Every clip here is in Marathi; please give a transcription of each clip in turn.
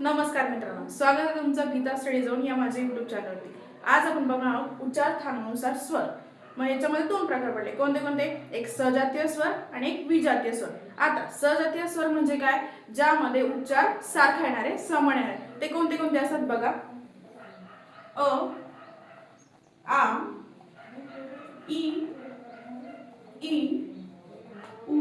नमस्कार मित्रांनो, स्वागत आहे तुमचं गीता स्टडी झोन या माझ्या युट्यूब चॅनलवरती। आज आपण बघणार आहोत उच्चार स्थानानुसार स्वर। मग याच्यामध्ये दोन प्रकार पडले, कोणते कोणते? एक सजातीय स्वर आणि एक विजातीय स्वर। आता सजातीय स्वर म्हणजे काय? ज्यामध्ये उच्चार सारखा येणारे, समान येणारे। ते कोणते कोणते असतात बघा? अ, आ, ई, ई, उ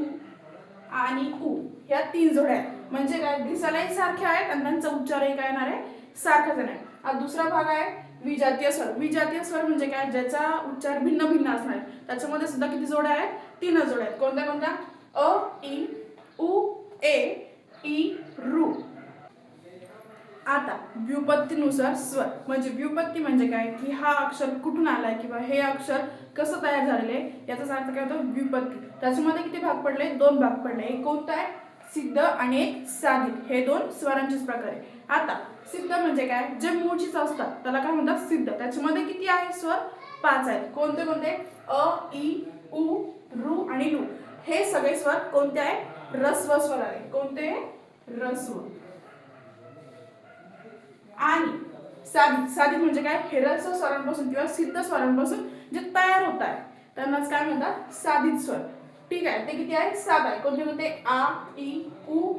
आणि उ या तीन जोड्या आहेत। म्हणजे काय? दिसायलाही सारखे आहेत आणि त्यांचा उच्चारही काय येणार आहे? सारखाच येणार आहे। हा दुसरा भाग आहे विजातीय स्वर। विजातीय स्वर म्हणजे काय? ज्याचा उच्चार भिन्न भिन्न असणार आहे। त्याच्यामध्ये सुद्धा किती जोड्या आहेत? 3 जोड्या आहेत। कोणत्या कोणत्या? अ, ई, उ, ए, ई, रू। आता व्युत्पत्तीनुसार स्वर म्हणजे व्युत्पत्ती म्हणजे काय की हा अक्षर कुठून आलाय किंवा हे अक्षर कसं तयार झालेले याचा अर्थ काय होतो? व्युत्पत्ती। त्याच्यामध्ये किती भाग पडले? 2 भाग पडले। एक कोणता आहे? सिद्ध आणि एक साधित। हे दोन स्वरांचेच प्रकार आहे। आता सिद्ध म्हणजे काय? जे मूळचीच असतात त्याला काय म्हणतात? सिद्ध। त्याच्यामध्ये किती आहे स्वर? 5 आहेत। कोणते कोणते? अ, ई, उ, रू आणि लू। हे सगळे स्वर कोणते आहे? ऱ्हस्व स्वर आहे। कोणते? ऱ्हस्व। आणि साधित। साधित म्हणजे काय? हे ऱ्हस्व स्वरांपासून किंवा सिद्ध स्वरांपासून जे तयार होत आहे त्यांनाच काय म्हणतात? साधित स्वर। ठीक आहे, ते किती आहे? 7 आहे। कोणते कोणते? आ, ई, उ,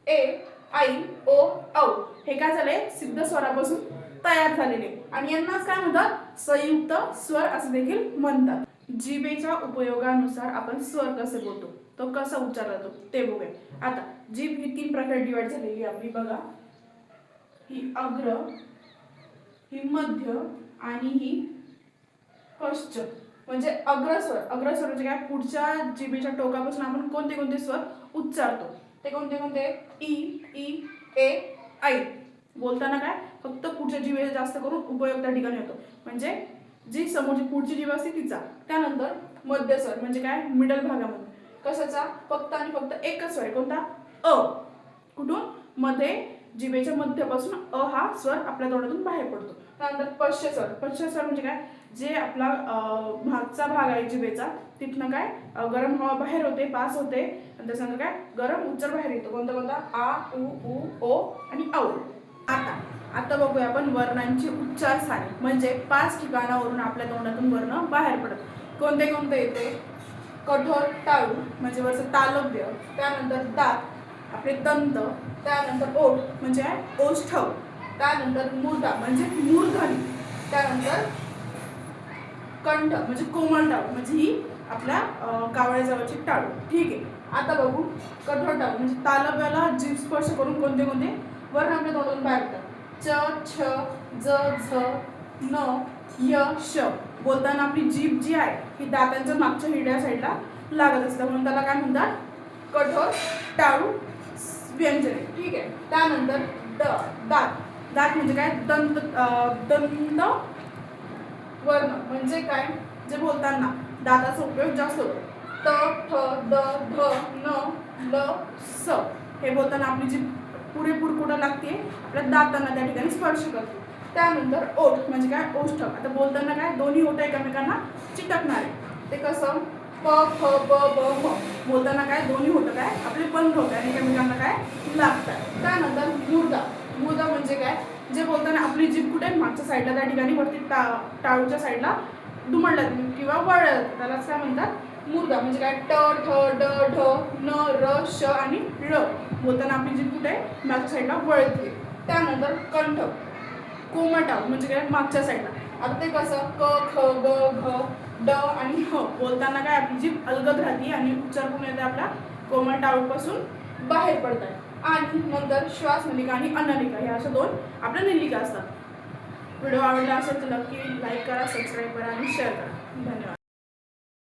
ए, आई, ओ, औ। हे काय झाले? सिद्ध स्वरापासून तयार झालेले आणि यांनाच काय म्हणतात? संयुक्त स्वर असे देखील म्हणतात। जिभेच्या उपयोगानुसार आपण स्वर कसे बोलतो, तो कसा उच्चारला जातो ते बघूया। आता जीभ ही 3 प्रकारे डिवाइड झालेली आहे आपली बघा। ही अग्र, ही मध्य आणि ही पश्च। म्हणजे अग्रस्वर। अग्रस्वर म्हणजे काय? पुढच्या जिभेच्या टोकापासून आपण कोणते कोणते स्वर उच्चारतो ते कोणते कोणते? ई, ई, ए, ऐ। बोलताना काय? फक्त पुढच्या जिभेचा जास्त करून उपयोग त्या ठिकाणी होतो। म्हणजे जी समोरची पुढची जीभ असते तिचा। त्यानंतर मध्य स्वर म्हणजे काय? मिडल भागामध्ये कशाचा? फक्त आणि फक्त एकच स्वर आहे। कोणता? अ। कुठून? मध्ये जिभेच्या मध्यापासून अ हा स्वर आपल्या तोंडातून बाहेर पडतो। त्यानंतर पश्च स्वर। पश्च स्वर म्हणजे काय? जे आपला मागचा भाग आहे जिभेचा तिथनं काय गरम हवा बाहेर होते, पास होते आणि त्याच्यानंतर काय गरम उच्चार बाहेर येतो। कोणता कोणता? आ, उ, ओ आणि औ। आता बघूया आपण वर्णांची उच्चार सारणी म्हणजे 5 ठिकाणावरून आपल्या तोंडातून वर्ण बाहेर पडतात। कोणते कोणते येते? कठोर टाळू म्हणजे वरचं तालव्य, त्यानंतर दात आपले दंत, त्यानंतर ओठ म्हणजे ओष्ठव, त्यानंतर मूर्धा म्हणजे मूर्धनी, त्यानंतर कंठ म्हणजे कोमल टाळू म्हणजे ही आपल्या कावळ्याजवळची टाळू। ठीक आहे, आता बघू कठोर टाळू म्हणजे तालव्याला जीभ स्पर्श करून कोणते कोणते वर्ण आपल्या तोंडातून बाहेर पडतात? च, छ, ज, झ, न, य, श। बोलताना आपली जीभ जी आहे ही दातांच्या मागच्या हिरड्या साईडला लागत असते म्हणून त्याला काय म्हणतात? कठोर टाळू व्यंजने। ठीक आहे, त्यानंतर दात। दात म्हणजे काय? दंत वर्ण म्हणजे काय? जे बोलताना दाताचा उपयोग जास्त होतो। त, थ, द, ध, न, ल, स। हे बोलताना आपली जी पुरेपूर कुठं लागते? आपल्या दातांना त्या ठिकाणी स्पर्श करते। त्यानंतर ओठ म्हणजे काय? ओष्ठ। आता बोलताना काय? दोन्ही ओठ एकमेकांना चिटकणार आहे। ते कसं? प, फ, ब, ब, म। बोलताना काय? दोन्ही ओठ काय? आपले बंद होते आणि एकमेकांना काय लागतात। त्यानंतर मूर्धा। मूर्धा म्हणजे काय? जे बोलताना आपली जीभ कुठे? मागच्या साईडला त्या ठिकाणी वरती टाळूच्या साईडला दुमडला किंवा वळला त्यालाच काय म्हणतात? मूर्धा म्हणजे काय? ट, ठ, ड, ढ, न, र, श आणि ळ। बोलताना आपली जीभ कुठे? मागच्या साईडला वळते। त्यानंतर कंठ, कोमल टाळू म्हणजे काय? मागच्या साईडला। आता ते कसं? क, ख, ग, घ, ड आणि ह। बोलताना काय? आपली जीभ अलगद राहते आणि उच्चार पूर्ण येते आपल्या कोमल टाळूपासून बाहेर पडतात। आणि नंतर श्वास नलिका आणि अन्नलिका ह्या अशा 2 आपल्या नलिका असतात। व्हिडिओ आवडला असेल तर नक्की लाईक करा, सबस्क्राईब करा आणि शेअर करा। धन्यवाद।